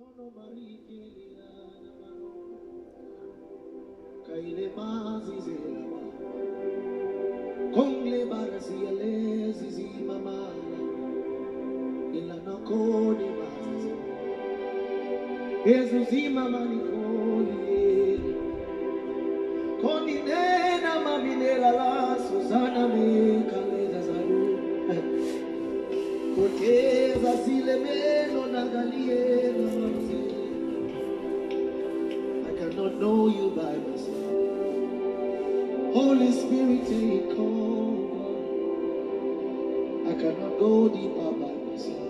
I cannot know you by myself. Holy Spirit, take over. I cannot go deeper by myself.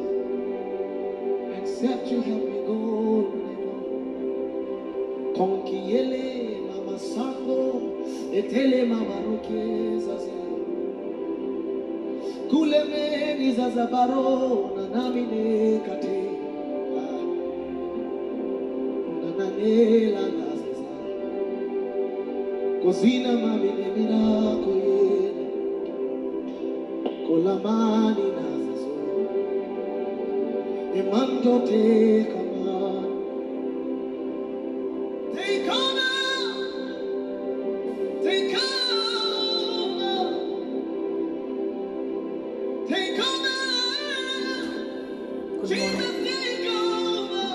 Except you help me go. Konkiele mama sango, etele mama rokeza ze. Kuleme nizazabaro na namine kate. Nananela nazeza. Kozina mamine mirako yena. Kolamani nazezo. Emando te kama. Take over. Take over. Take over. Jesus, take over.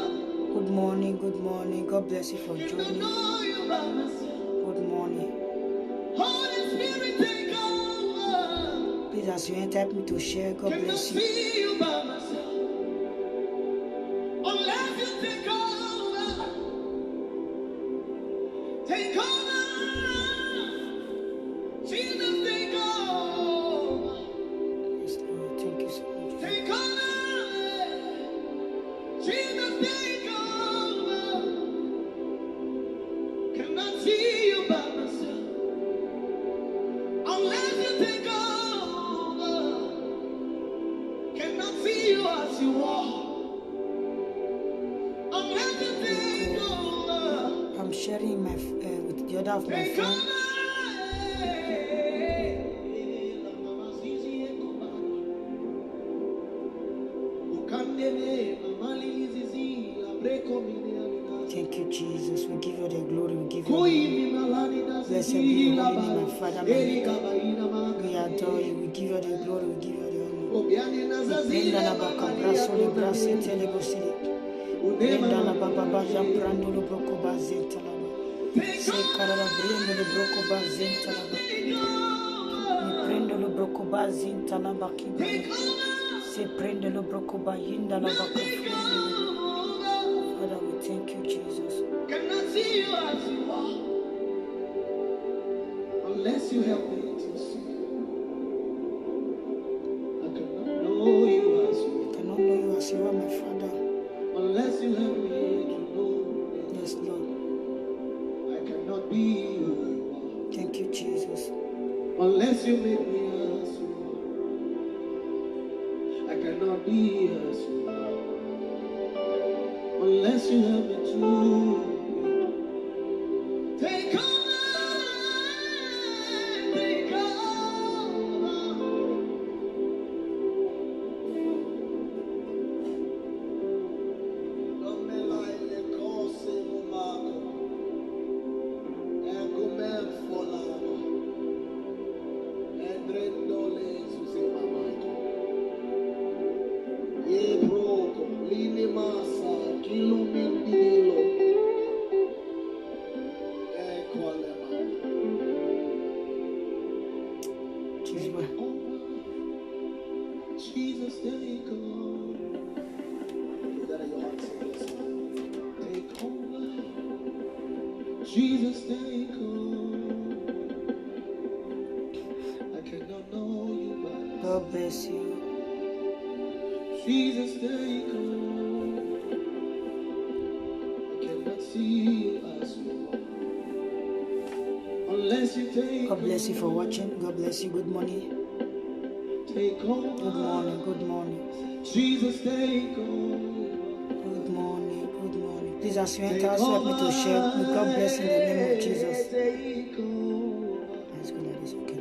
Good morning, good morning. God bless you for joining. Good morning. Holy Spirit, take over. Please, as you enter, help me to share. God bless you. See you by myself. Unless you take over. Take over. Jesus, take over. Yes, Lord. Thank you so much. Take over. Jesus, take over. Cannot see you by myself. Unless you take over. Cannot see you as you walk. Unless you take over. I'm sharing my with the other of my Take phone. over. Thank you, Jesus. We give you the glory. We give you the glory. Blessed be your holy name, my Father, my Maker. We adore you. We give you the glory. We give you the honor. Brenda la baka braso le brasi tele bosili. Brenda la baba baja prando lo broko bazenta la ba. Se karala brendo lo broko bazenta la ba. Mi prendo lo broko bazenta la ba ki. Se prende lo broko bayinda la baka. Father, we thank you, Jesus. Cannot see you as you are. Unless you help me to see. I cannot know you as you I cannot know you as you are, my Father. are. Unless you help me to know. Yes, Lord. I cannot be who you Thank you, Jesus. are. Unless you make me as you are. I cannot be as you are. Unless you help me to take over. Take over. Don't me like the cause of Marco. And go man for lava. And Drendole Susema Marco. Ye broco, Lini Masa, Kilo Mindilo. Jesus. Jesus, take over. That are your hearts. Take over. Jesus, take over. I cannot know you by. God bless you. Jesus, take over. I cannot see you as you are. Unless you take God bless you for watching. God bless you. Good morning. Take over. Good morning. Good morning. Jesus, take over. Good morning. Good morning. Please, as you enter, also help me to share. May God bless in the name of Jesus. Take over. Let's go like this, okay?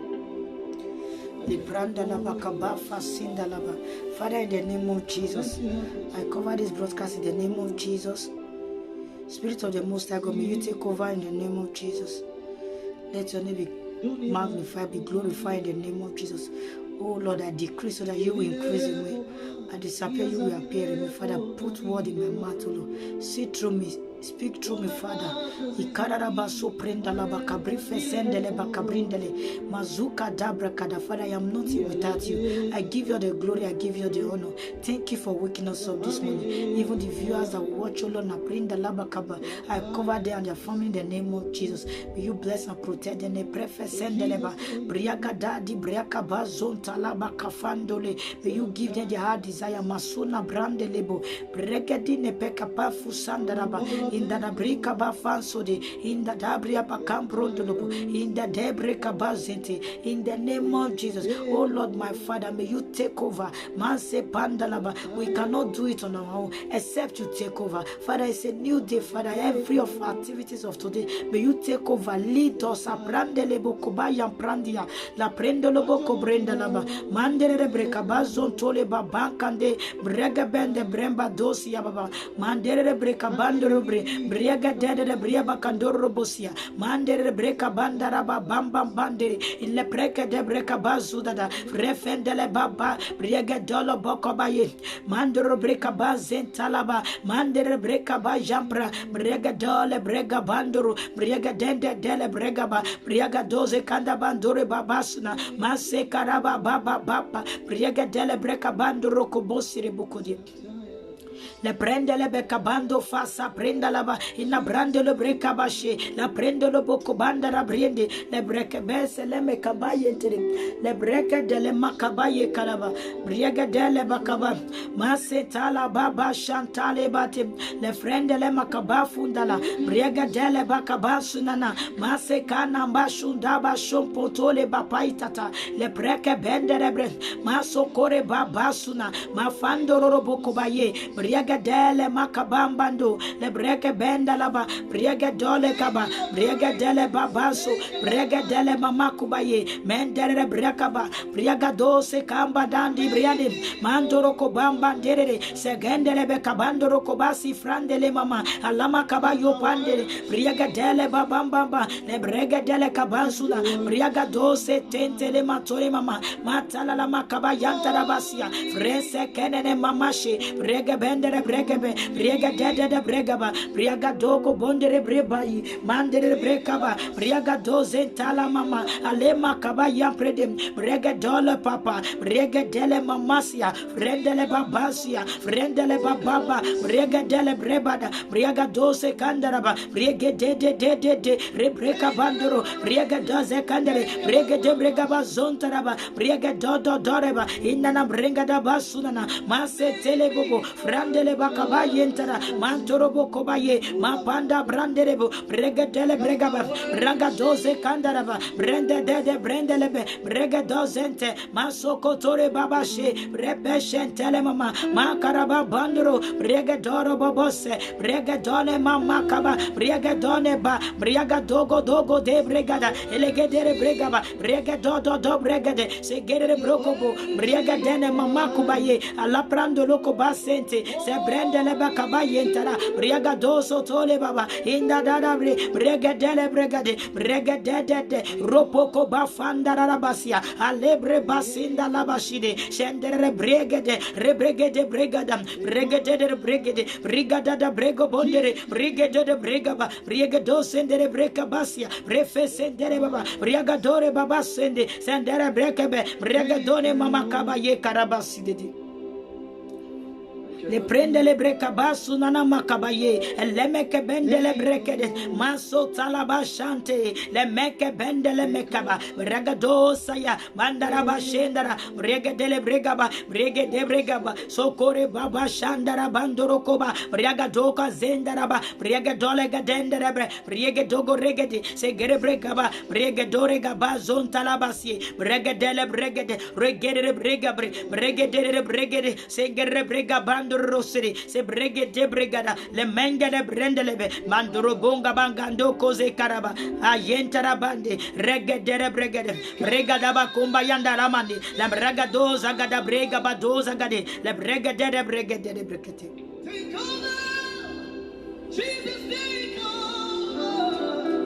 Father, in the name of Jesus, I cover this broadcast in the name of Jesus. Spirit of the Most High God, may you take over in the name of Jesus. Let your name be magnified, be glorified in the name of Jesus. Oh Lord, I decrease so that you will increase in me. I disappear, you will appear in me. Father, put word in my mouth, oh Lord. See through me. Speak through me, Father. Father, I am nothing without you. I give you the glory, I give you the honor. Thank you for waking us up this morning. Even the viewers that watch, oh Lord, I cover them and their family in the name of Jesus. May you bless and protect them. May you give them the heart desire. Masuna brandelebo. Bregedine pekapafu sandaraba. In the Nabrika Bafansode, in the Dabria Bacambrondolobo, in the Debreka Bazente, in the name of Jesus. Oh Lord, my Father, may you take over. Manse Pandalaba. We cannot do it on our own except you take over. Father, it's a new day, Father. Every of our activities of today, may you take over. Lead us. Aprandelebo Kobayam Prandia, La Prendolobo Cobrendalaba, Mandere Brecabazon Toleba Bankande, Brega Bende Bremba Dosia Baba, Mandere Brecabandoro. Briaga de Briaba Candoro Bosia, Mandere Breca Bandaraba Bambam Bandere, in Le Preca de Breca Bazudada, Refendele Baba, Briaga Dolo Bocobaye, Mandoro Breca Bazentalaba, Mandere Breca Bajampra, Briaga Dole Brega Bandoro, Briaga Dende Dele Bregaba, Briaga Doze Candabandore Babasuna, Mase Caraba Baba Baba, Briaga Dele Breca Bandoro Cobosire Bucodi. Le prende le becabando fassa prenda lava in la brande le brecabashe la prende le bocobanda rabriende le brecabese le mecabaye le breca delle macabaye calava briega delle bacaba masse tala baba chantale bate le frende le macaba fundala briega delle bacaba sunana masse cana bashunda bashon potole bapaitata le breca bendere bre maso core babasuna mafando robocobaye briega dele makabambando le breke benda laba brega dole kaba brega dele babaso brega dele mamakubaye mendere brekaba brega dose kamba dandi briade mandoro kobamba derere segendele bekabandoro kobasi frandele mama alama kabayo pandele brega dele babamba le brega dele kabansula brega dose tentele matore mama matala la makabayanta rabasia frese kenene mamashe brega bendere bregebe briega dede bregaba briega dogo bondere brebai mandere brekaba briega doze tala mama alema kaba ya predem brega dole papa briega dele mamasia frendele babasia frendele bababa briega dele brebada briega doze kandaraba briega dede rebreka bandoro briega doze kandere briega de bregaba zontaraba briega dodo doreba inana brenga da basunana masse telebobo frandele bakaba yentara mantorobo kobaye mapanda branderebo brega dele bregaba braga doze kandaraba brende dede brendelebe brega dozente masoko tore babashe repeshentele mama makaraba bandoro brega doro bobose brega done mama kaba brega done ba brega dogo de bregada elegedere bregaba brega do bregade segere brokobo brega dene mama kubaye ala prando loko basente se brendele bakabaye entara brega doso tole baba inda dada brega dele bregade brega dede ropoko bafanda rabasia alebre basinda labashide shendere bregade rebregade bregada bregade brigada da brego bondere brigade de bregaba brega dosendere breka basia refesendere baba brega dore baba sende sendere brekebe brega done mama kabaye karabaside le prende le brecabasu nana makabaye le meke bende le brekede maso talaba shante le meke bende le mekaba regado saya mandara shendara regede le bregaba regede bregaba sokore baba shandara bandoro koba regado ka zendara ba regado le gadendere bre regedogo regede segere bregaba regedo regaba zon talabasi regede le bregede regede bregaba regede segere bregaba mandoro siri se brege de bregada le menge de brendelebe mandoro bonga bangando koze karaba ayentara bande rege de bregade bregada ba kumba yanda ramandi la braga doza gada brega ba doza gade le brege de bregade de brekete.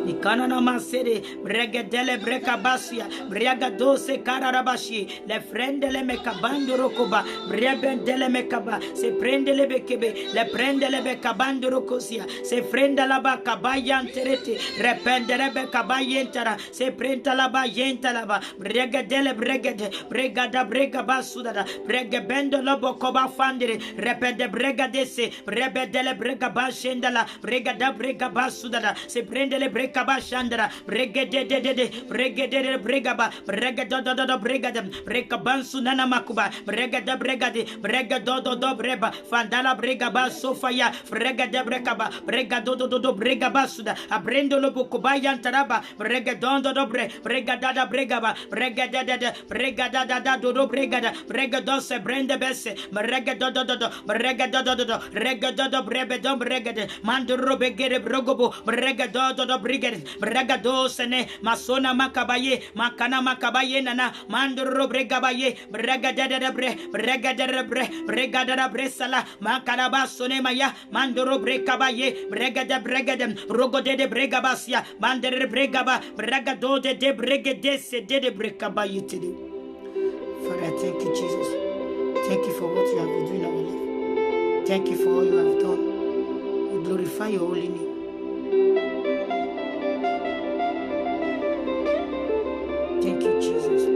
Ikanana masere bregedele breka basia briaga dose kararabashi le frendele mekabando rokoba brebendele mekaba se prendele bekebe le prendele bekabando rokosia se frenda la bakabaya terete rependele bekabayentara se prenta la bayenta la ba bregedele bregede bregada brega basudada bregebendo lobo koba fandere repende bregadese brebedele brega bashendala bregada brega basudada se prendele breka Bashandra, Bregede, Bregede, Bregaba, Bregadodo, Bregadem, Bregabansu Nana Makuba, Bregada Bregade, Bregadodo Breba, Fandala Bregaba, Sofia, Bregade Bregaba, Bregadodo Bregabasuda, Abrendo Lobokubayan Taraba, Bregadondo Dobre, Bregadada Bregaba, Bregadada Dodo Bregada, Bregadose, Brenda Besse, Bregadodo, Regadodo Brebedom Bregade, Manduro Begere Brogobo, Bregadodo Brigade. Bragadosene masona makabaye makana makabaye nana mandoro bregabaye bregadere bregadere bresala makana basone maya mandoro brekabaye bregade rogode bregabasia mandere bregaba bregadode de bregedese de brekabaye today. Father, thank you, Jesus. Thank you for what you have been doing in our life. Thank you for all you have done. We glorify your holy name. Thank you, Jesus.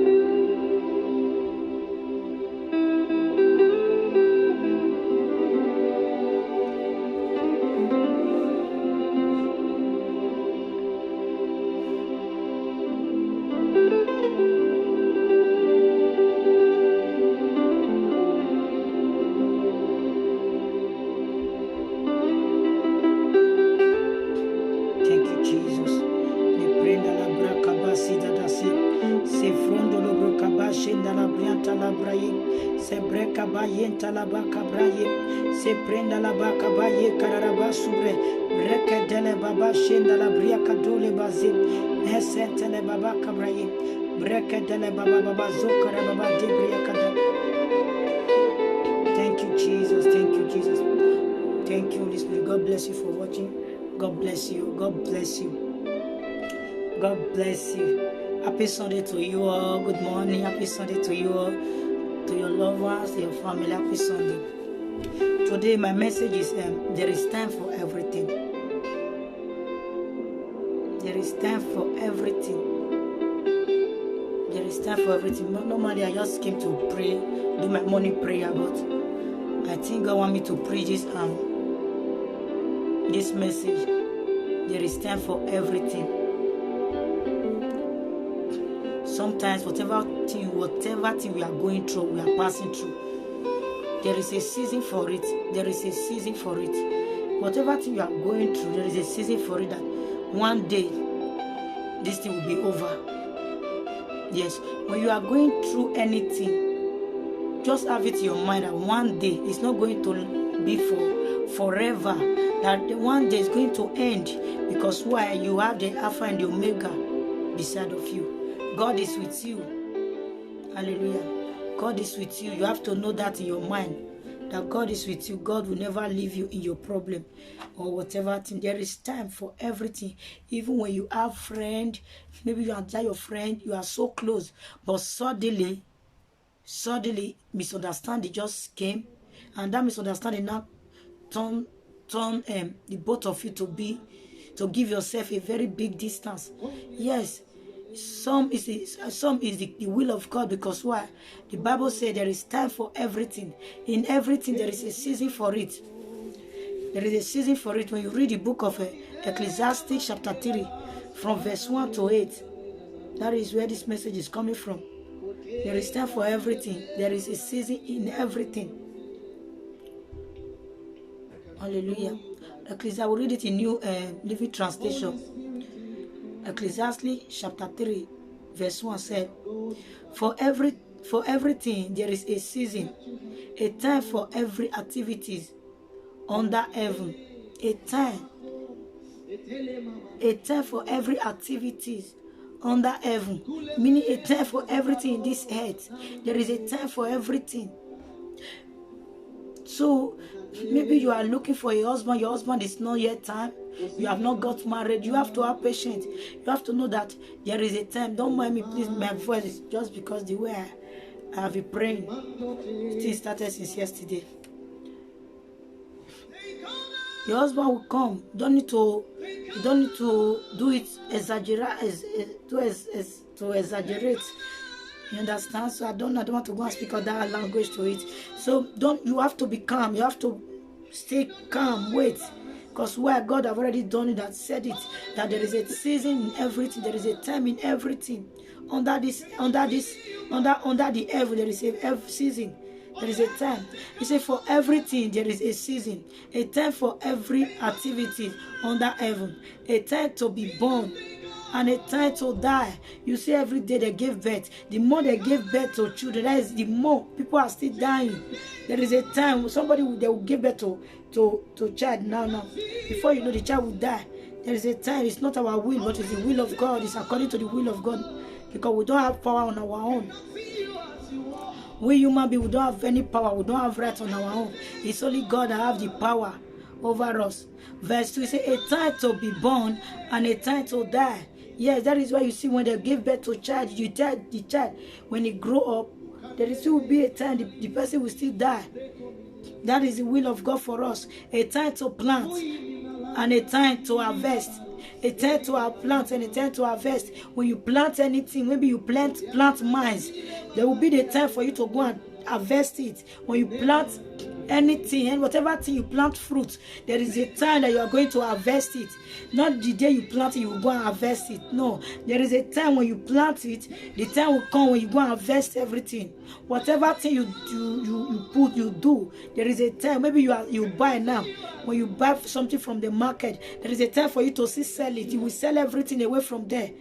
Thank you, Jesus. Le prenda la braca basida da si. Se frondo lo broca bascenda la brianta la braie. Se breca bayenta la baca braie. Se prenda la baca baie cararaba subre. Breca dele baba scenda la briaca dole bazi. Nesente le baba cabraie. Breca dele baba zokara baba de briaca. Thank you, Jesus. Thank you, Jesus. Thank you, Holy Spirit. God bless you for watching. God bless you. God bless you. God bless you. Happy Sunday to you all. Good morning. Happy Sunday to you all. To your loved ones, to your family. Happy Sunday. Today my message is there is time for everything. There is time for everything. There is time for everything. Normally I just came to pray, do my morning prayer, but I think God want me to preach this message. There is time for everything. Sometimes whatever thing we are going through, we are passing through, there is a season for it. There is a season for it. Whatever thing you are going through, there is a season for it, that one day this thing will be over. Yes, when you are going through anything, just have it in your mind that one day it's not going to be forever. That one day is going to end, because why? You have the Alpha and the Omega beside of you. God is with you. Hallelujah. God is with you. You have to know that in your mind, that God is with you. God will never leave you in your problem or whatever thing. There is time for everything. Even when you have friend, maybe you are your friend, you are so close, but suddenly misunderstanding just came, and that misunderstanding now turn the both of you to give yourself a very big distance. Yes, some is the will of God, because why? The Bible says there is time for everything. In everything there is a season for it. There is a season for it. When you read the book of Ecclesiastes chapter 3 from verse 1 to 8, that is where this message is coming from. There is time for everything. There is a season in everything. Hallelujah. Ecclesiastes, I will read it in New Living Translation. Ecclesiastes chapter 3 verse 1 said, For everything there is a season, A time for every activities under heaven. A time for every activities under heaven. Meaning a time for everything in this earth. There is a time for everything. So maybe you are looking for a husband. Your husband is not yet time. You have not got married. You have to have patience. You have to know that there is a time. Don't mind me, please. My voice is just because the way I have been praying. It started since yesterday. Your husband will come. You don't need to do it to exaggerate. You understand? So I don't want to go and speak other language to it. So you have to be calm. You have to stay calm. Wait. Because where God have already done it, that said it, that there is a season in everything, there is a time in everything. Under the heaven, there is a season. There is a time. He said for everything there is a season. A time for every activity under heaven. A time to be born and a time to die. You see, every day they give birth. The more they give birth to children, that is the more people are still dying. There is a time they will give birth to child now. Before you know, the child will die. There is a time. It's not our will, but it's the will of God. It's according to the will of God. Because we don't have power on our own. We human beings, we don't have any power. We don't have right on our own. It's only God that have the power over us. Verse 2 says, a time to be born and a time to die. Yes, that is why you see when they give birth to a child, the child, when he grow up, there still will be a time the person will still die. That is the will of God for us. A time to plant and a time to harvest. A time to plant and a time to harvest. When you plant anything, maybe you plant mines, there will be the time for you to go and harvest it. When you plant anything and whatever thing you plant fruit, there is a time that you are going to harvest it. Not the day you plant it, you will go and harvest it. No, there is a time when you plant it, the time will come when you go and harvest everything. Whatever thing you do, there is a time. Maybe you buy now. When you buy something from the market, there is a time for you to sell it. You will sell everything away from there.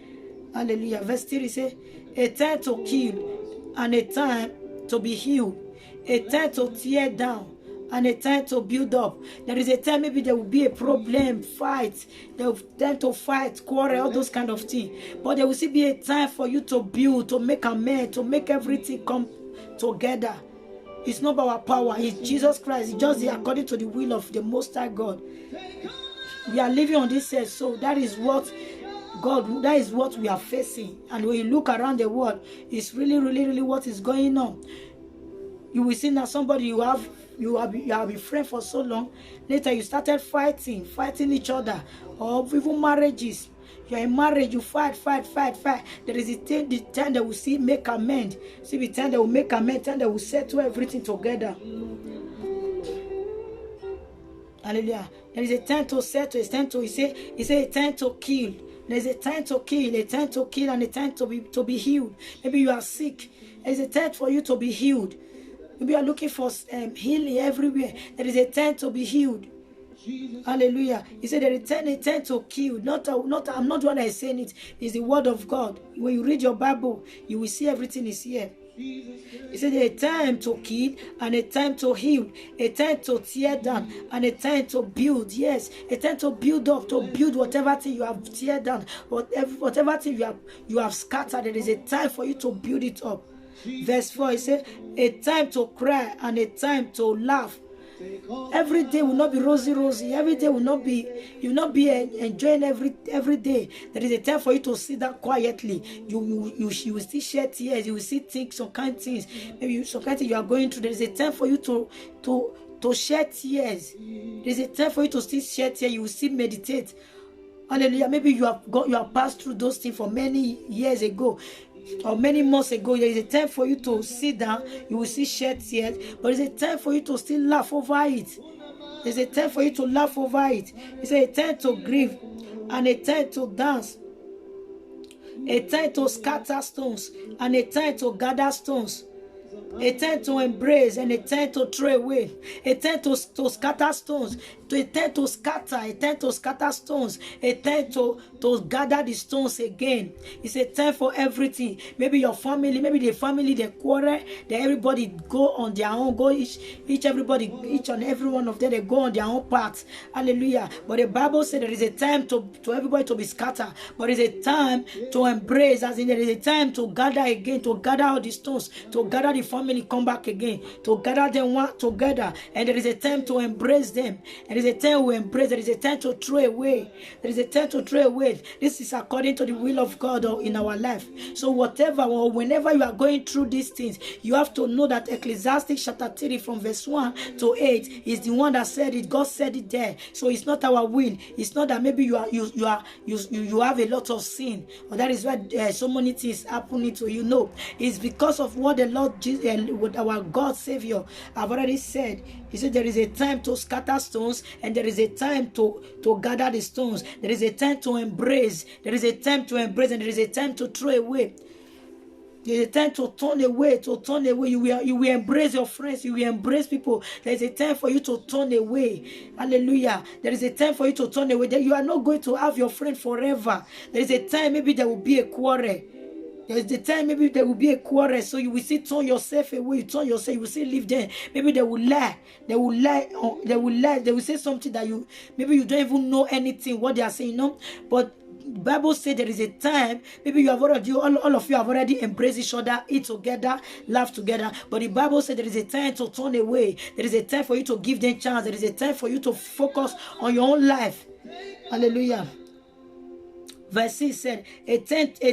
Hallelujah. Verse 3 says, a time to kill and a time to be healed. A time to tear down and a time to build up. There is a time maybe there will be a problem, fight. There will be time to fight, quarrel, all those kind of things. But there will still be a time for you to build, to make amends, to make everything come together. It's not by our power. It's Jesus Christ. It's just according to the will of the Most High God. We are living on this earth, so that is what we are facing. And when you look around the world, it's really, really, really what is going on. You will see that somebody you have been friends for so long. Later you started fighting each other, or even marriages. You are in marriage, you fight. There is the time that will see make amends. See the time that will make amends, time that will settle everything together. Hallelujah. There is a time to settle. It's time to he say a time to kill. There is a time to kill, and a time to be healed. Maybe you are sick. There is a time for you to be healed. Maybe you are looking for healing everywhere. There is a time to be healed. Hallelujah. He said there is a time to kill. I'm not the one that is saying it. It's the word of God. When you read your Bible, you will see everything is here. He said a time to kill and a time to heal, a time to tear down and a time to build. Yes, a time to build up, to build whatever thing you have tear down, whatever thing you have scattered. There is a time for you to build it up. Verse 4, he said a time to cry and a time to laugh. Every day will not be rosy. Every day will not be, you will not be enjoying every day. There is a time for you to sit down quietly. You will still shed tears. You will still think some kind of things. Maybe some kind of things you are going through. There is a time for you to shed tears. There is a time for you to still shed tears. You will still meditate. Hallelujah. Maybe you have passed through those things for many years ago. Or many months ago, there is a time for you to sit down. You will see shed tears, but there's a time for you to still laugh over it. There's a time for you to laugh over it. It's a time to grieve and a time to dance. A time to scatter stones and a time to gather stones. a time to embrace, and a time to throw away, a time to scatter stones, a time to scatter stones, a time to gather the stones again. It's a time for everything. Maybe your family, maybe the family, they quarrel, that everybody go on their own, go each and every one of them, they go on their own path. Hallelujah. But the Bible said there is a time to everybody to be scattered, but it's a time to embrace, as in there is a time to gather again, to gather all the stones, to gather the family, come back again, to gather them one together. And there is a time to embrace them. And there is a time we embrace. There is a time to throw away. There is a time to throw away. This is according to the will of God in our life. So whatever or whenever you are going through these things, you have to know that Ecclesiastes chapter 3 from verse 1 to 8 is the one that said it. God said it there. So it's not our will. It's not that maybe you have a lot of sin, or that is why so many things happening to you. No, it's because of what the Lord Jesus, what our God Savior have already said. He said there is a time to scatter stones, and there is a time to gather the stones. There is a time to embrace. There is a time to embrace, and there is a time to throw away. There is a time to turn away, You will embrace your friends. You will embrace people. There is a time for you to turn away. Hallelujah. There is a time for you to turn away. You are not going to have your friend forever. There is a time maybe there will be a quarrel. There is the time maybe there will be a quarrel, so you will still turn yourself away. You turn yourself, you will still live there. Maybe they will lie. They will lie. They will say something that maybe you don't even know anything what they are saying. No, but the Bible says there is a time. Maybe you have already, all of you have already embraced each other, eat together, laugh together. But the Bible says there is a time to turn away. There is a time for you to give them chance. There is a time for you to focus on your own life. Hallelujah. Verse 6 said, a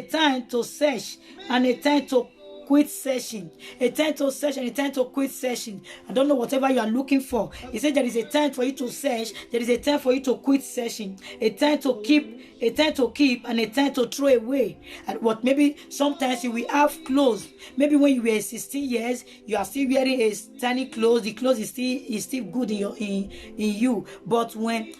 time to search and a time to quit searching. A time to search and a time to quit searching. I don't know whatever you are looking for. He said there is a time for you to search. There is a time for you to quit searching. A time to keep, and a time to throw away. And what maybe sometimes you will have clothes. Maybe when you were 16 years, you are still wearing a tiny clothes. The clothes is still good in you. But when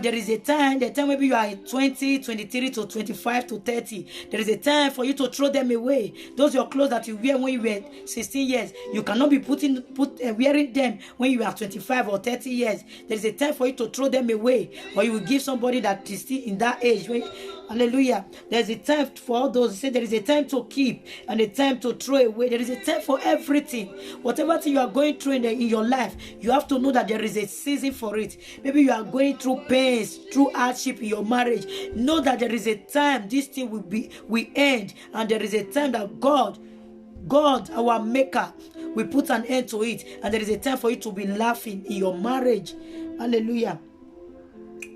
there is a time, the time maybe you are 20, 23 to 25 to 30, there is a time for you to throw them away. Those are your clothes that you wear when you were 16 years. You cannot be wearing them when you are 25 or 30 years. There is a time for you to throw them away, or you will give somebody that is still in that age. Hallelujah. There is a time for all those. He said there is a time to keep and a time to throw away. There is a time for everything. Whatever thing you are going through in your life, you have to know that there is a season for it. Maybe you are going through pains, through hardship in your marriage. Know that there is a time this thing will end, and there is a time that God, our maker, will put an end to it, and there is a time for you to be laughing in your marriage. Hallelujah.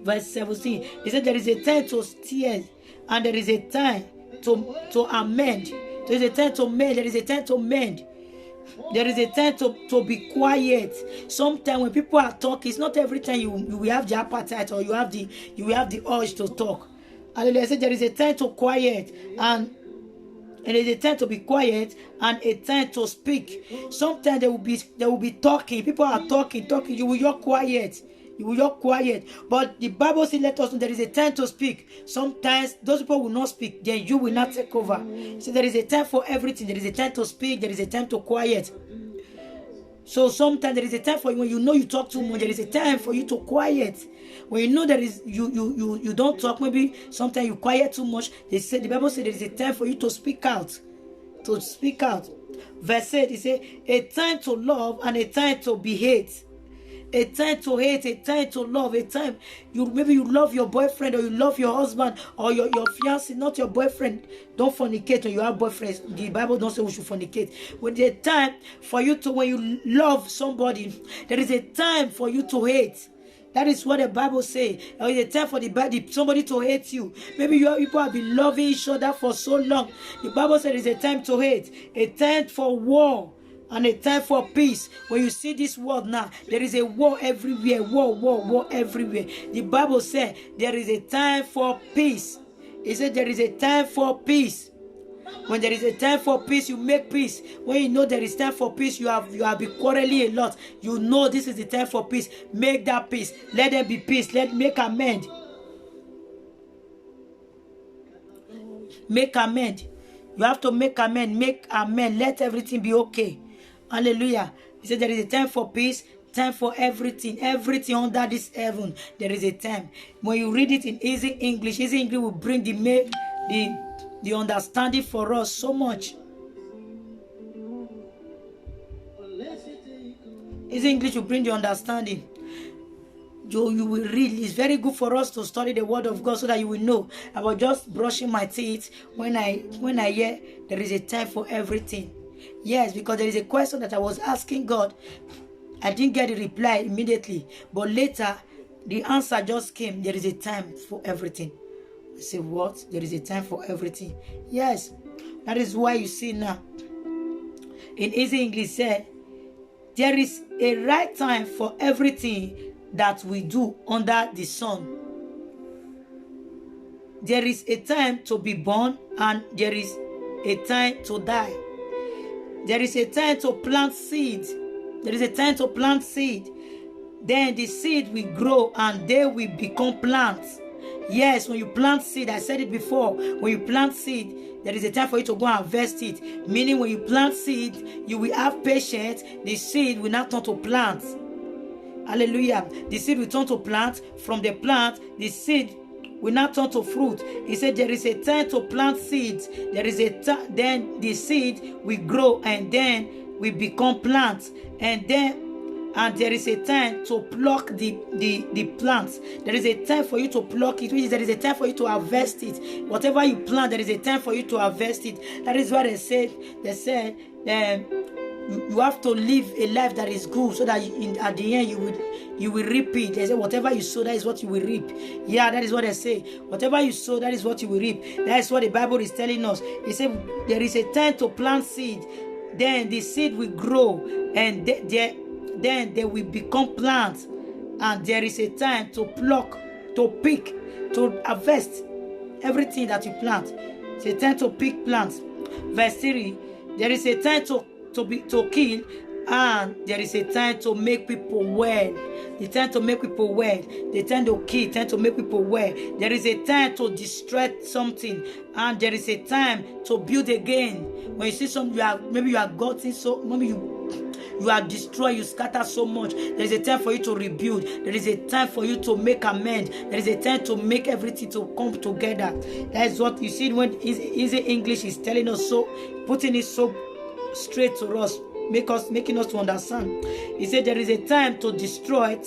Verse 17, he said there is a time to steer, and there is a time to amend. There is a time to mend. There is a time to mend. There is a time to be quiet. Sometimes when people are talking, it's not every time you will have the appetite, or you will have the urge to talk. Hallelujah. I said there is a time to quiet, and there is a time to be quiet and a time to speak. Sometimes there will be talking. People are talking. You will just quiet. You will just quiet. But the Bible says, let us know there is a time to speak. Sometimes those people will not speak, then you will not take over. So there is a time for everything. There is a time to speak. There is a time to quiet. So sometimes there is a time for you when you know you talk too much. There is a time for you to quiet. When you know there is you don't talk, maybe sometimes you quiet too much. The Bible says there is a time for you to speak out. To speak out. Verse 8, it says, a time to love and a time to be hate. A time to hate, a time to love, a time maybe you love your boyfriend, or you love your husband, or your fiancé, not your boyfriend. Don't fornicate when you have boyfriends. The Bible don't say we should fornicate. When there's a time for you to, when you love somebody, there is a time for you to hate. That is what the Bible says. There is a time for somebody to hate you. Maybe people have been loving each other for so long. The Bible says there is a time to hate, a time for war, and a time for peace. When you see this world now, there is a war everywhere. War everywhere. The Bible says there is a time for peace. It said there is a time for peace. When there is a time for peace, you make peace. When you know there is time for peace, you have been quarreling a lot. You know this is the time for peace. Make that peace. Let there be peace. Make amend. Make amend. You have to make amend. Make amend. Let everything be okay. Hallelujah. He said there is a time for peace, time for everything under this heaven. There is a time. When you read it in easy English will bring the understanding for us so much. Easy English will bring the understanding. You will read. It's very good for us to study the word of God so that you will know. I was just brushing my teeth when I hear there is a time for everything. Yes, because there is a question that I was asking God. I didn't get a reply immediately, but later the answer just came. There is a time for everything. I said, what? There is a time for everything. Yes, that is why you see now. In easy English said, there is a right time for everything that we do under the sun. There is a time to be born and there is a time to die. There is a time to plant seed. There is a time to plant seed. Then the seed will grow and they will become plants. Yes, when you plant seed, I said it before, when you plant seed, there is a time for you to go and harvest it. Meaning when you plant seed, you will have patience. The seed will not turn to plants. Hallelujah. The seed will turn to plant. From the plant, the seed will not turn to fruit. He said there is a time to plant seeds. There is a time, then the seed will grow and then will become plants. And there is a time to pluck the plants. There is a time for you to pluck it, which is there is a time for you to harvest it. Whatever you plant, there is a time for you to harvest it. That is what they said. They said you have to live a life that is good so that at the end you will reap it. They say whatever you sow, that is what you will reap. Yeah, that is what they say. Whatever you sow, that is what you will reap. That is what the Bible is telling us. It said there is a time to plant seed. Then the seed will grow and then they will become plants. And there is a time to pluck, to pick, to harvest everything that you plant. It's a time to pick plants. Verse 3, there is a time to kill, and there is a time to make people well. The time to make people well. The time to kill, time to make people well. There is a time to destroy something, and there is a time to build again. When you see something, maybe you are gotten so, maybe you are destroyed, you scatter so much. There is a time for you to rebuild. There is a time for you to make amends. There is a time to make everything to come together. That is what you see when easy English is telling us, so putting it so straight to us, making us to understand. He said there is a time to destroy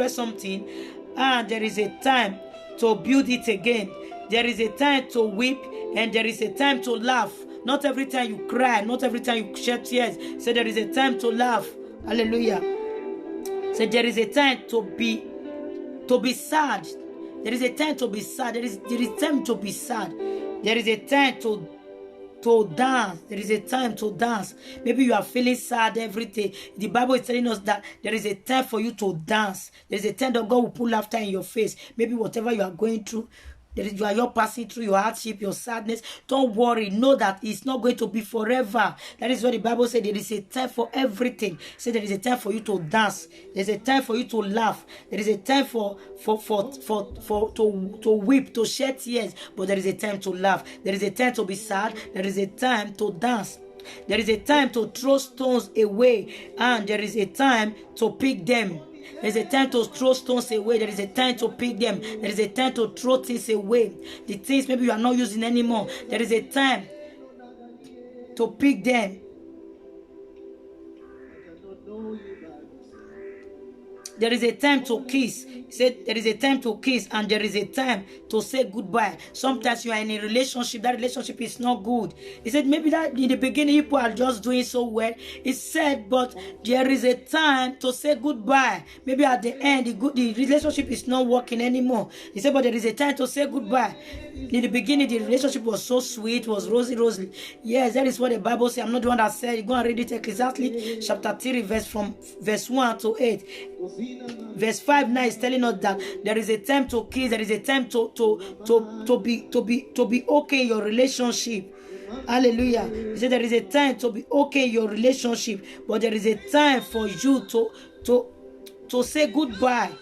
something, and there is a time to build it again. There is a time to weep, and there is a time to laugh. Not every time you cry, not every time you shed tears. So there is a time to laugh. Hallelujah. So there is a time to be sad. There is a time to be sad. There is time to be sad. There is a time to dance. There is a time to dance. Maybe you are feeling sad every day. The Bible is telling us that there is a time for you to dance. There is a time that God will put laughter in your face. Maybe whatever you are going through, you're passing through your hardship, your sadness. Don't worry. Know that it's not going to be forever. That is what the Bible said. There is a time for everything. So there is a time for you to dance. There's a time for you to laugh. There is a time to weep, to shed tears. But there is a time to laugh. There is a time to be sad. There is a time to dance. There is a time to throw stones away, and there is a time to pick them. There is a time to throw stones away. There is a time to pick them. There is a time to throw things away. The things maybe you are not using anymore. There is a time to pick them. There is a time to kiss. He said there is a time to kiss, and there is a time to say goodbye. Sometimes you are in a relationship, that relationship is not good. He said maybe that in the beginning people are just doing so well. He said, but there is a time to say goodbye. Maybe at the end the relationship is not working anymore. He said, but there is a time to say goodbye. In the beginning the relationship was so sweet, was rosy. Yes, that is what the Bible says. I'm not the one that said. Go and read it exactly. Chapter 3, verse 1 to 8. Verse 5 now is telling us that there is a time to kiss. There is a time to be okay in your relationship. Hallelujah. He said there is a time to be okay in your relationship, but there is a time for you to say goodbye.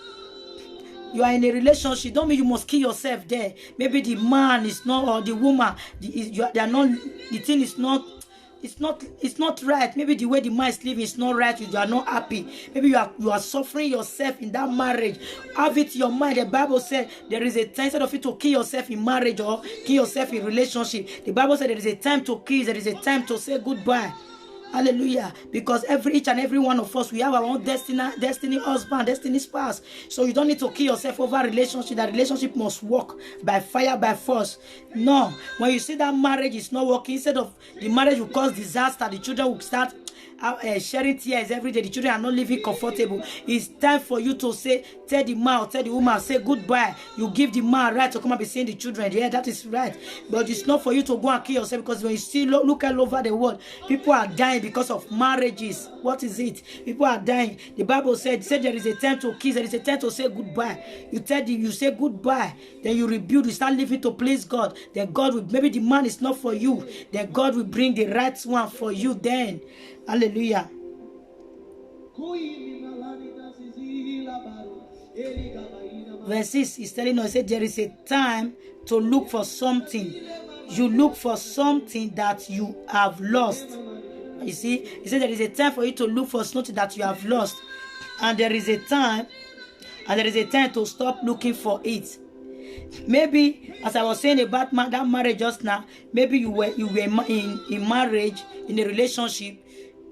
You are in a relationship, don't mean you must kill yourself there. Maybe the man is not, or the woman, the thing is not not right. Maybe the way the man is living is not right. You are not happy. Maybe you are suffering yourself in that marriage. Have it in your mind. The Bible said there is a time, instead of you to kill yourself in marriage or kill yourself in relationship, the Bible said there is a time to kill, there is a time to say goodbye. Hallelujah. Because each and every one of us, we have our own destiny husband, destiny spouse. So you don't need to kill yourself over a relationship. That relationship must work by fire, by force. No. When you see that marriage is not working, instead of the marriage will cause disaster, the children will start sharing tears every day. The children are not living comfortable. It's time for you to tell the man, tell the woman, say goodbye. You give the man right to come and be seeing the children. Yeah, that is right. But it's not for you to go and kill yourself, because when you see look all over the world, people are dying because of marriages. What is it? People are dying. The Bible said there is a time to kiss, there is a time to say goodbye. You say goodbye, then you rebuild, you start living to please God. Then God will, maybe the man is not for you, then God will bring the right one for you then. Hallelujah. Verse 6 is telling us, there is a time to look for something. You look for something that you have lost. You see, he said there is a time for you to look for something that you have lost, and there is a time to stop looking for it. Maybe, as I was saying about that marriage just now, maybe you were in marriage, in a relationship.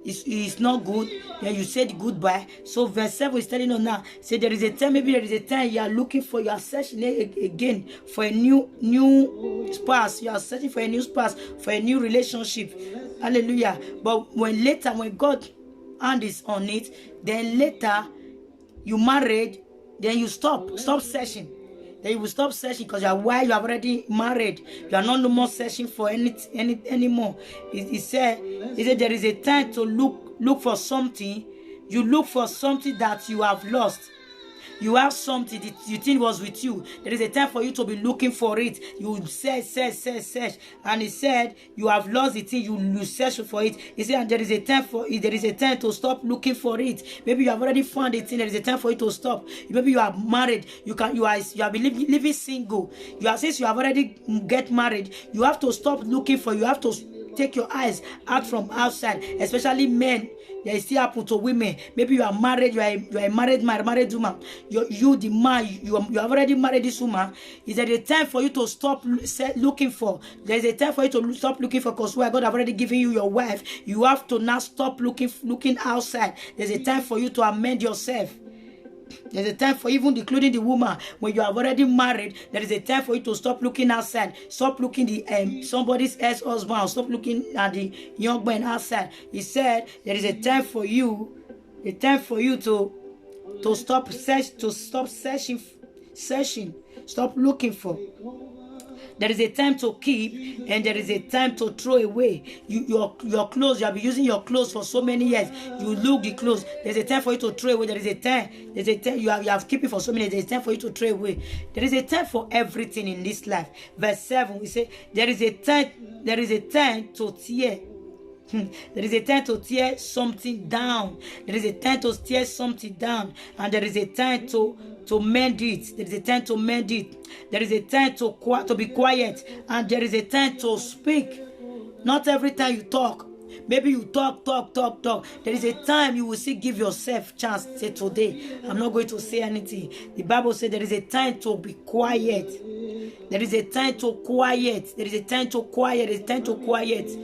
It's not good. Then you said goodbye. So verse 7 is telling us now. Say there is a time. Maybe there is a time you are looking for. You are searching again for a new spouse. You are searching for a new spouse, for a new relationship. Hallelujah. But when God hand is on it, then later you married, then you stop searching. Then you will stop searching, because you have already married. You are not no more searching for any anymore. He said there is a time to look for something. You look for something that you have lost. You have something that you think was with you. There is a time for you to be looking for it. You search. And he said you have lost the thing. You search for it. He said, and there is a time to stop looking for it. Maybe you have already found it. There is a time for you to stop. Maybe you are married. You have been living single. Since you have already get married, you have to stop looking for. You have to take your eyes out from outside, especially men. They still happen to women. Maybe you are married, you are a married woman. The man, you have already married this woman. Is there a time for you to stop looking for? There is a time for you to stop looking for, because God have already given you your wife. You have to now stop looking outside. There's a time for you to amend yourself. There's a time for even including the woman. When you have already married, there is a time for you to stop looking outside. Stop looking at somebody's ex-husband. Stop looking at the young man outside. He said there is a time for you to stop searching. Stop looking for. There is a time to keep, and there is a time to throw away. Your clothes, you have been using your clothes for so many years. You look the clothes. There's a time for you to throw away. There is a time you have kept it for so many years. There's a time for you to throw away. There is a time for everything in this life. Verse 7, we say there is a time to tear. There is a time to tear something down. There is a time to tear something down, and there is a time to mend it. There is a time to mend it. There is a time to be quiet, and there is a time to speak. Not every time you talk. Maybe you talk. There is a time you will still give yourself chance. Say, today, I'm not going to say anything. The Bible says there is a time to be quiet. There is a time to quiet. There is a time to quiet. There is a time to quiet.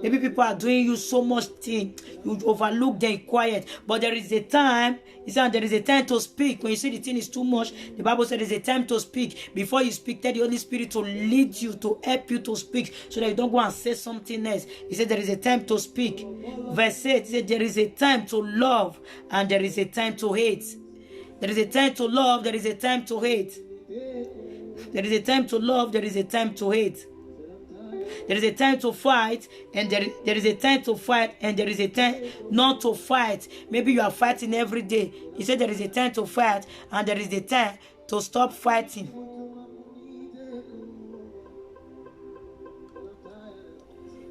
Maybe people are doing you so much thing, you overlook them quiet. But there is a time, there is a time to speak. When you see the thing is too much, the Bible says there is a time to speak. Before you speak, tell the Holy Spirit to lead you, to help you to speak, so that you don't go and say something else. He said there is a time to speak. Verse 8, he said there is a time to love, and there is a time to hate. There is a time to love, there is a time to hate. There is a time to love, there is a time to hate. There is a time to fight, and there is a time to fight, and there is a time not to fight. Maybe you are fighting every day. He said there is a time to fight, and there is a time to stop fighting.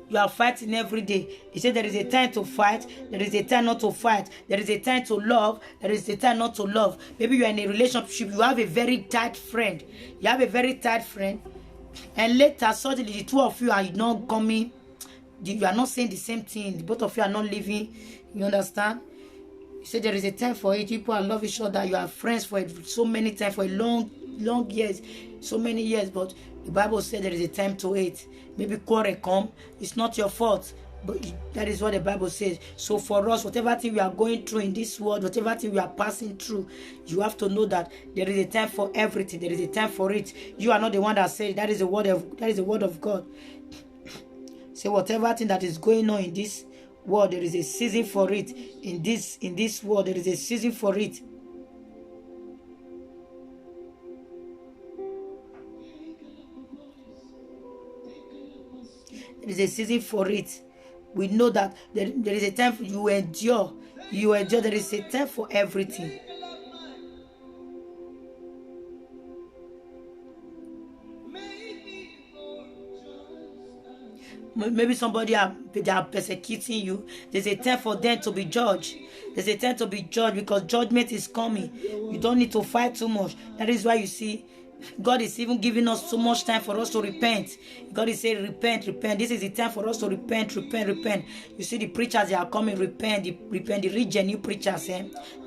You are fighting every day. He said there is a time to fight, there is a time not to fight. There is a time to love, there is a time not to love. Maybe you are in a relationship, you have a very tight friend. You have a very tight friend. And later, suddenly, the two of you are not coming. You are not saying the same thing. Both of you are not living. You understand? You say there is a time for it. People love each other. You are friends for so many times, for a long years, so many years. But the Bible said there is a time to it. Maybe quarrel come. It's not your fault. But that is what the Bible says. So for us, whatever thing we are going through in this world, whatever thing we are passing through, you have to know that there is a time for everything. There is a time for it. You are not the one that said that is the word of God. Say whatever thing that is going on in this world, there is a season for it. In this world, there is a season for it. There is a season for it. We know that there is a time for you endure. You endure. There is a time for everything. Maybe somebody they are persecuting you. There's a time for them to be judged. There's a time to be judged because judgment is coming. You don't need to fight too much. That is why you see God is even giving us so much time for us to repent. God is saying, repent. This is the time for us to repent. You see the preachers, they are coming, repent. The real genuine preachers,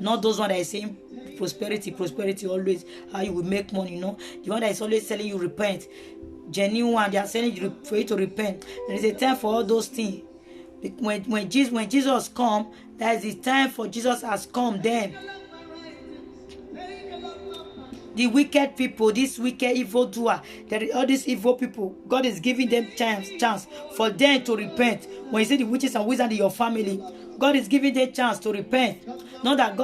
not those ones that are saying prosperity always, how you will make money, The one that is always telling you repent. Genuine one, they are saying for you to repent. There is a time for all those things. When Jesus come, that is the time for Jesus has come then. The wicked people, this wicked evil doer, all these evil people, God is giving them chance for them to repent. When you see the witches and wizards in your family, God is giving them chance to repent. Not that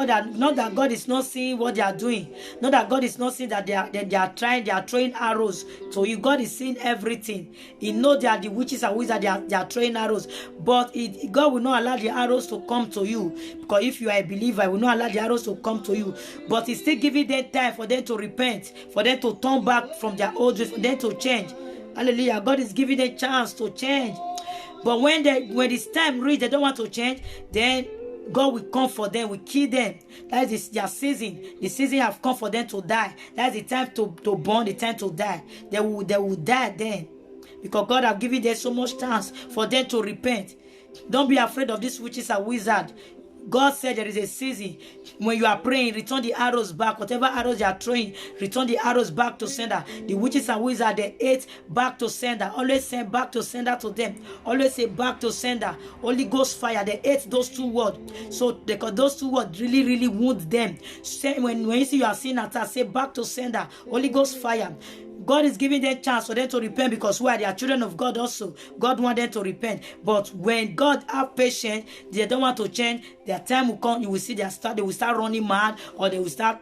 God is not seeing what they are doing. Not that God is not seeing that they are throwing arrows to you. God is seeing everything. He knows they are the witches and wizards, they are throwing arrows. But God will not allow the arrows to come to you. Because if you are a believer, He will not allow the arrows to come to you. But He's still giving them time for them to repent, for them to turn back from their old ways, for them to change. Hallelujah. God is giving them a chance to change. But when it's time reach, they don't want to change, then God will come for them, will kill them. That is their season. The season have come for them to die. That's the time to born, the time to die. They will die then. Because God have given them so much chance for them to repent. Don't be afraid of these witches and wizards. God said there is a season. When you are praying, return the arrows back. Whatever arrows you are throwing, return the arrows back to sender. The witches and wizards, they ate back to sender. Always send back to sender to them. Always say back to sender. Holy Ghost fire. They ate those two words. So because those two words really, really wound them. Say, when you see you are seeing attack, say back to sender. Holy Ghost fire. God is giving them chance for them to repent because they are children of God also. God wants them to repent. But when God have patience, they don't want to change. Their time will come. You will see they will start running mad, or they will start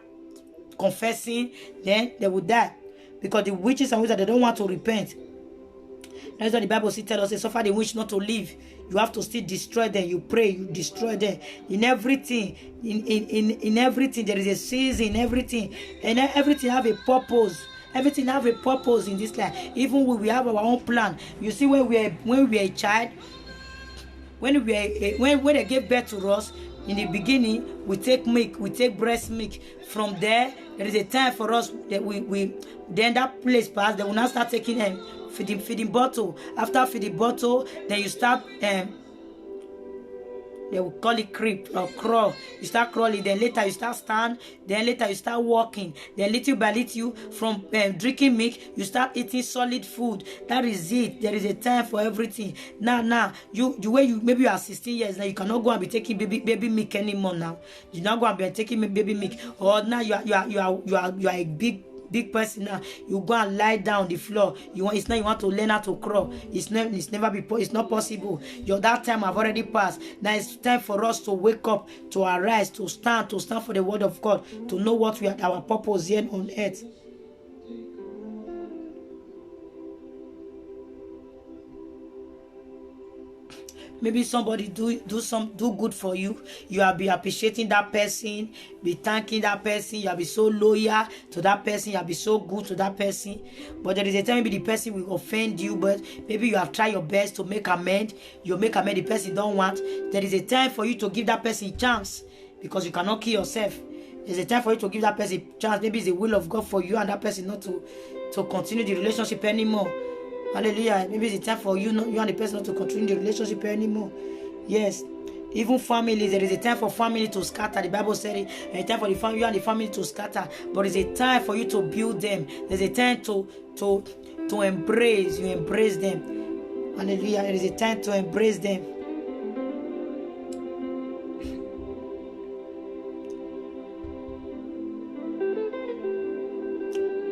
confessing. Then they will die. Because the witches and wizards, they don't want to repent. That's what the Bible still tells us. Suffer the witch not to live. You have to still destroy them. You pray, you destroy them. In everything, in everything, there is a season. In everything, and everything have a purpose. Everything have a purpose in this life. Even when we have our own plan. You see, when we were a child, when they gave birth to us, in the beginning, we take milk, we take breast milk. From there is a time for us that then that place pass. They will now start taking feeding bottle. After feeding bottle, then you start they will call it creep or crawl. You start crawling, then later you start stand, then later you start walking, then little by little from drinking milk, you start eating solid food. That is it. There is a time for everything. Now, maybe you are 16 years now, you cannot go and be taking baby milk anymore. Now you not go and be taking baby milk, or now you are a big person now. You go and lie down on the floor. You want to learn how to crawl. It's not possible. That time have already passed. Now it's time for us to wake up, to arise, to stand for the word of God, to know what our purpose here on earth. Maybe somebody do good for you. You will be appreciating that person, be thanking that person. You will be so loyal to that person. You will be so good to that person. But there is a time maybe the person will offend you, but maybe you have tried your best to make amend. You make amend, the person don't want. There is a time for you to give that person a chance, because you cannot kill yourself. There's a time for you to give that person a chance. Maybe it's the will of God for you and that person not to continue the relationship anymore. Hallelujah. Maybe it's time for you and the person not to continue the relationship anymore. Yes. Even families, there is a time for family to scatter. The Bible said it. There's a time for the family, you and the family to scatter. But there's a time for you to build them. There's a time to embrace. You embrace them. Hallelujah. There is a time to embrace them.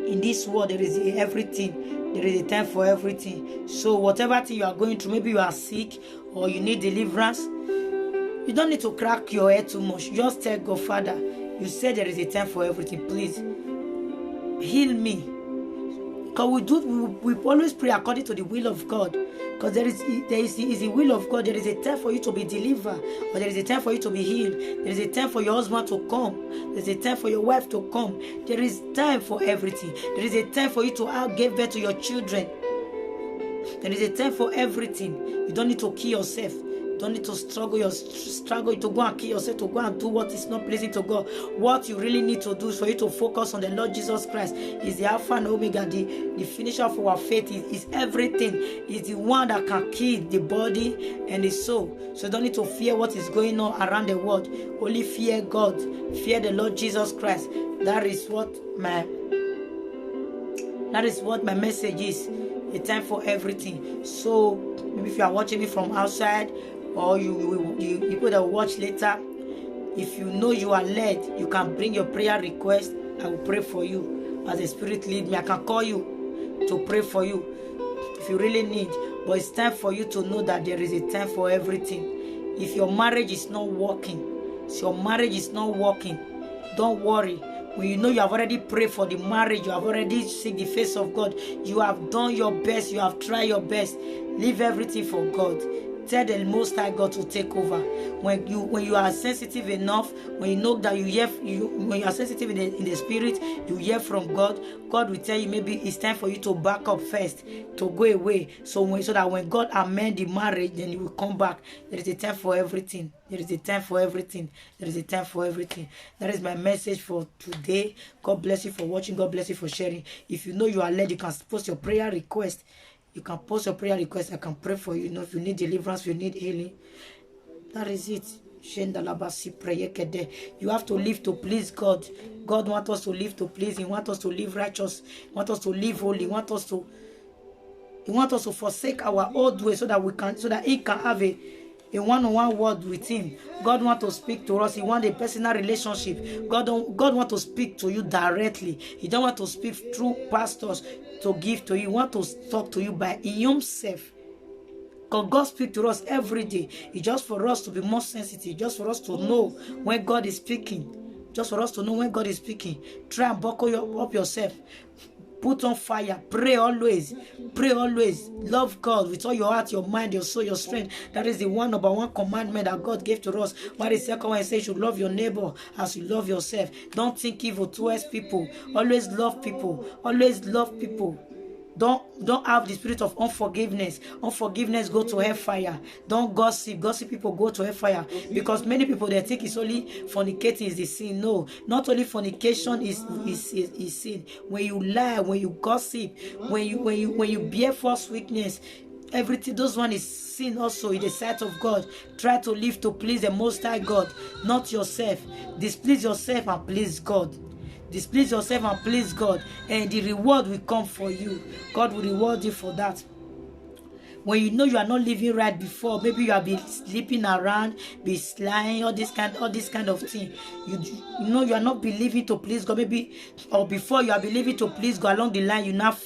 In this world, there is everything. There is a time for everything. So whatever thing you are going through, maybe you are sick or you need deliverance, you don't need to crack your head too much. Just tell God, Father, you said there is a time for everything. Please heal me. Because we always pray according to the will of God. Because there is the will of God. There is a time for you to be delivered, or there is a time for you to be healed. There is a time for your husband to come. There is a time for your wife to come. There is time for everything. There is a time for you to give birth to your children. There is a time for everything. You don't need to kill yourself. You don't need to struggle to go and kill yourself, to go and do what is not pleasing to God. What you really need to do is for you to focus on the Lord Jesus Christ. He's the Alpha and Omega, the finisher of our faith. Is everything. He's the one that can kill the body and the soul. So you don't need to fear what is going on around the world. Only fear God. Fear the Lord Jesus Christ. That is what my message is. A time for everything. So maybe if you are watching me from outside, or you people that will watch later, if you know you are led, you can bring your prayer request. I will pray for you as the Spirit lead me. I can call you to pray for you if you really need. But it's time for you to know that there is a time for everything. If your marriage is not working, don't worry. When you know you have already prayed for the marriage, you have already seek the face of God, you have done your best, you have tried your best, leave everything for God. Tell the Most High God to take over. When you are sensitive enough, when you know that when you are sensitive in the spirit, you hear from God. God will tell you maybe it's time for you to back up first, to go away. So that when God amend the marriage, then you will come back. There is a time for everything. There is a time for everything. There is a time for everything. That is my message for today. God bless you for watching. God bless you for sharing. If you know you are led, you can post your prayer request. You can post your prayer request. I can pray for you. You know, if you need deliverance, if you need healing. That is it. You have to live to please God. God wants us to live to please Him. He wants us to live righteous. He wants us to live holy. He wants us to forsake our old ways so that He can have a one-on-one word with Him. God wants to speak to us. He wants a personal relationship. God wants to speak to you directly. He don't want to speak through pastors to give to you. He wants to talk to you by Himself. Because God speaks to us every day. It's just for us to be more sensitive. Just for us to know when God is speaking. Just for us to know when God is speaking. Try and buckle up yourself. Put on fire. Pray always. Pray always. Love God with all your heart, your mind, your soul, your strength. That is the number one commandment that God gave to us. While the second one says you should love your neighbor as you love yourself. Don't think evil towards people. Always love people. Always love people. Don't have the spirit of unforgiveness. Unforgiveness go to hellfire. Don't gossip. Gossip people go to hellfire. Because many people, they think it's only fornicating is the sin. No, not only fornication is sin. When you lie, when you gossip, when you bear false witness, everything, those one is sin also in the sight of God. Try to live to please the Most High God, not yourself. Displease yourself and please God. Displease yourself and please God, and the reward will come for you. God will reward you for that. When you know you are not living right before, maybe you have been sleeping around, be lying, all this kind of thing. You know you are not believing to please God, maybe, or before you are believing to please God along the line, you now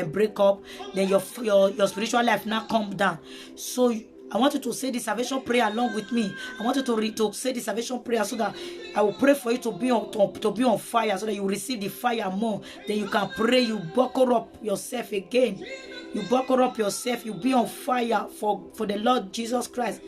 break up, then your spiritual life now come down. So I want you to say the salvation prayer along with me. I want you to say the salvation prayer so that I will pray for you to be on fire, so that you will receive the fire more. Then you can pray. You buckle up yourself again. You buckle up yourself. You be on fire for the Lord Jesus Christ.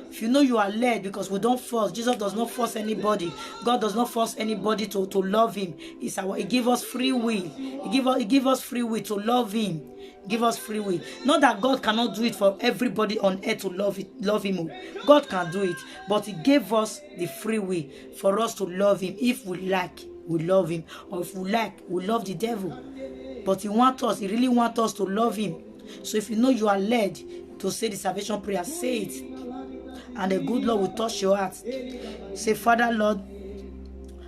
If you know you are led, because we don't force. Jesus does not force anybody. God does not force anybody to love Him. He gives us free will. He give us free will to love Him. Give us free will. Not that God cannot do it for everybody on earth to love Him. God can do it, but He gave us the free will for us to love Him. If we like, we love Him, or if we like, we love the devil. But He wants us, He really wants us to love Him. So if you know you are led to say the salvation prayer, say it. And the good Lord will touch your heart. Say, Father, Lord,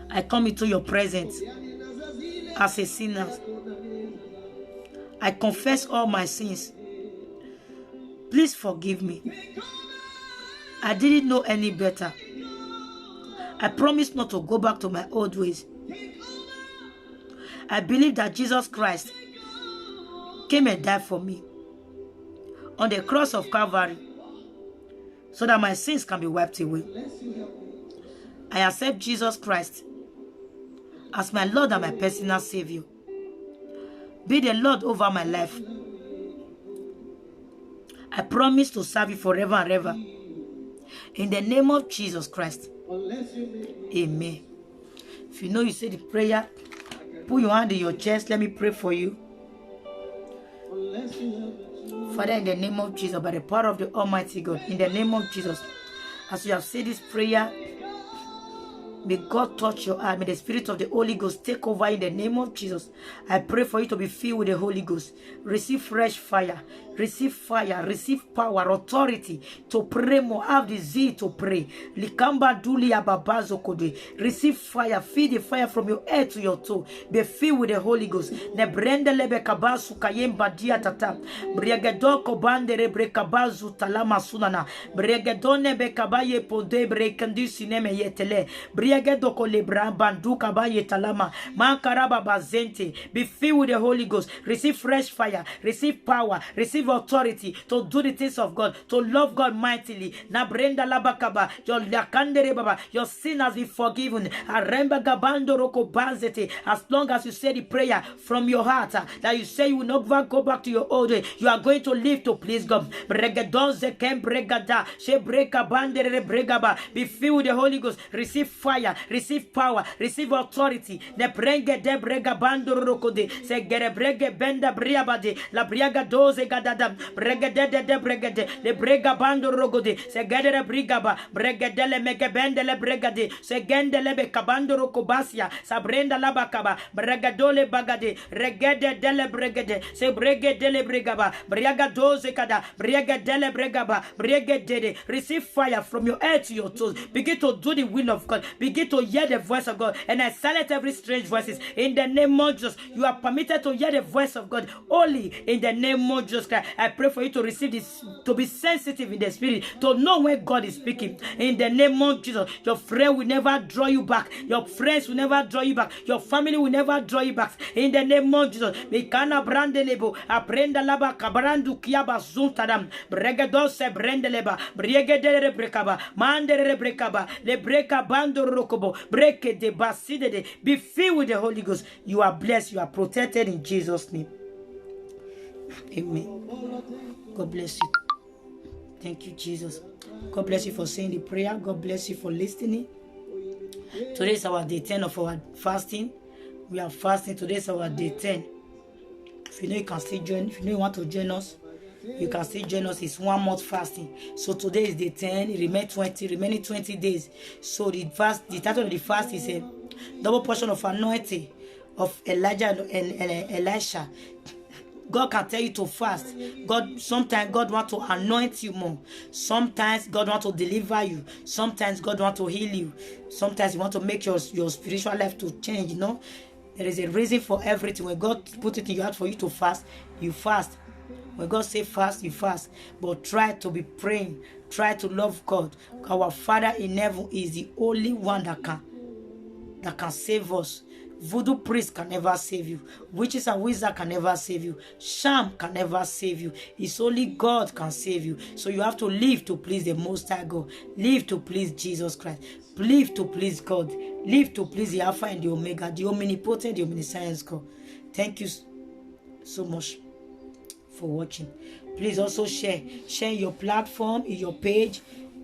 I come into your presence as a sinner. I confess all my sins. Please forgive me. I didn't know any better. I promise not to go back to my old ways. I believe that Jesus Christ came and died for me on the cross of Calvary so that my sins can be wiped away. I accept Jesus Christ as my Lord and my personal Savior. Be the Lord over my life. I promise to serve you forever and ever. In the name of Jesus Christ. Amen. If you know you say the prayer, put your hand in your chest. Let me pray for you. Father, in the name of Jesus, by the power of the Almighty God, in the name of Jesus, as you have said this prayer, may God touch your heart. May the Spirit of the Holy Ghost take over in the name of Jesus. I pray for you to be filled with the Holy Ghost. Receive fresh fire. Receive fire. Receive power, authority to pray more. Have the zeal to pray. Likamba dulia babazo kode. Receive fire. Feed the fire from your head to your toe. Be filled with the Holy Ghost. Ne brende lebe kabasu kayemba dia tata. Briagedo kobande rebre kabazu talama sunana. Briagedone be kabaye pode brekendi sineme yetele. Be filled with the Holy Ghost. Receive fresh fire. Receive power. Receive authority to do the things of God. To love God mightily. Your sin has been forgiven. As long as you say the prayer from your heart, that you say you will not go back to your old way, you are going to live to please God. Be filled with the Holy Ghost. Receive fire, receive power, receive authority. The brenge de brega bando rokode. Se gere brege benda briabade. La briaga doze gadada. Brege de brege de. Le brega bando rokode. Se gere brigaba. Brege de le mege bende le bregade. Se gende le be kabando rokobasia. Sa brenda la bakaba. Brega dole bagade. Regede de le bregede. Se brege de le brigaba. Briaga doze kada. Brege de le bregaba. Brege de. Receive fire from your head to your toes. Begin to do the will of God. Begin to hear the voice of God. And I silence every strange voices. In the name of Jesus, you are permitted to hear the voice of God only in the name of Jesus Christ. I pray for you to receive this, to be sensitive in the spirit, to know when God is speaking. In the name of Jesus, your friend will never draw you back. Your friends will never draw you back. Your family will never draw you back. In the name of Jesus, Mikana brandelebo, aprenda laba kabrandu kiaba zuntadam, bregadose brandeleba, briegedere brekaba, mandere brekaba, le breka bando rokobo, breke de baside de. Be filled with the Holy Ghost. You are blessed. You are protected in Jesus' name. Amen. God bless you. Thank you, Jesus. God bless you for saying the prayer. God bless you for listening. Today is our day 10 of our fasting. We are fasting. Today is our day 10. If you know you can still join, if you know you want to join us, you can still join us. It's 1 month fasting. So today is day 10. It remaining 20 days. So the title of the fast is a double portion of anointing of Elijah and Elisha. God can tell you to fast. Sometimes God wants to anoint you more. Sometimes God wants to deliver you. Sometimes God wants to heal you. Sometimes He wants to make your spiritual life to change. You know, there is a reason for everything. When God put it in your heart for you to fast, you fast. When God say fast, you fast. But try to be praying. Try to love God. Our Father in heaven is the only one that can save us. Voodoo priest can never save you. Witches and wizards can never save you. Sham can never save you. It's only God can save you. So you have to live to please the Most High God. Live to please Jesus Christ. Live to please God. Live to please the Alpha and the Omega, the omnipotent, the omniscient God. Thank you so much for watching. Please also share your platform, in your page,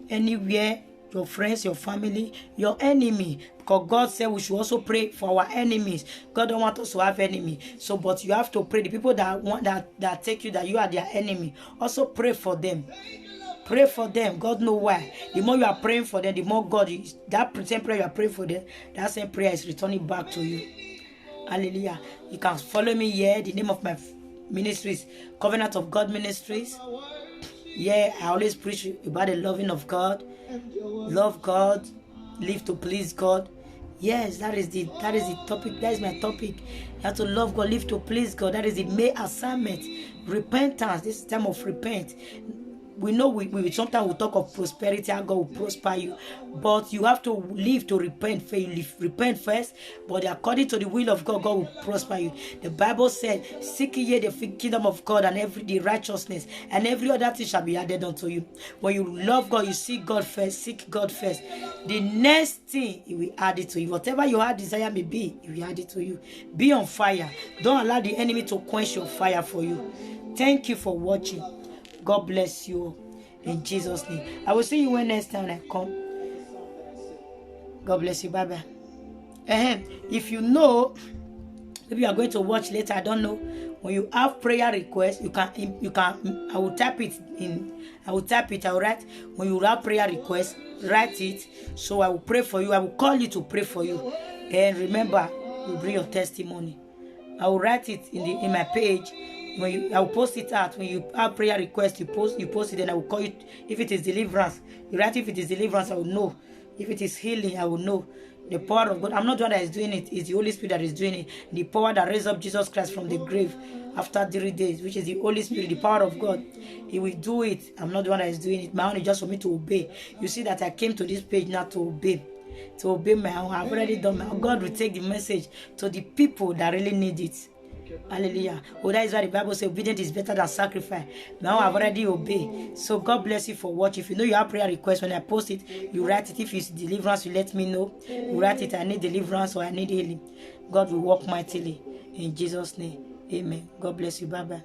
anywhere. Your friends, your family, your enemy. Because God said we should also pray for our enemies. God don't want us to have enemies. So, but you have to pray. The people that take you, that you are their enemy, also pray for them. Pray for them. God knows why. The more you are praying for them, the more God is. That same prayer you are praying for them, that same prayer is returning back to you. Hallelujah. You can follow me here. The name of my ministry is Covenant of God Ministries. Yeah, I always preach about the loving of God. Love God. Live to please God. Yes, that is the topic. That is my topic. You have to love God, live to please God. That is the main assignment. Repentance. This is time of repent. We know we sometimes we talk of prosperity, how God will prosper you, but you have to live to repent. Repent first, but according to the will of God, God will prosper you. The Bible said, "Seek ye the kingdom of God and the righteousness, and every other thing shall be added unto you." When you love God, you seek God first. Seek God first. The next thing He will add it to you. Whatever your heart desire may be, He will add it to you. Be on fire. Don't allow the enemy to quench your fire for you. Thank you for watching. God bless you in Jesus' name. I will see you when next time I come. God bless you. Bye bye. If you know, maybe you are going to watch later. I don't know. When you have prayer requests, you can. I will type it in. I will type it. I will write. When you have prayer requests, write it. So I will pray for you. I will call you to pray for you. And remember, you bring your testimony. I will write it in my page. I will post it out. When you have prayer requests, you post it, and I will call you. If it is deliverance, you write. If it is deliverance, I will know. If it is healing, I will know. The power of God. I'm not the one that is doing it. It's the Holy Spirit that is doing it. The power that raised up Jesus Christ from the grave after 3 days, which is the Holy Spirit, the power of God. He will do it. I'm not the one that is doing it. My own is just for me to obey. You see that I came to this page now to obey. To obey my own. I've already done my own. God will take the message to the people that really need it. Hallelujah. Oh, that is why the Bible says obedience is better than sacrifice. Now I've already obeyed. So God bless you for watching. If you know you have prayer requests, when I post it, you write it. If it's deliverance, you let me know. You write it. I need deliverance or I need healing. God will work mightily. In Jesus' name. Amen. God bless you. Bye bye.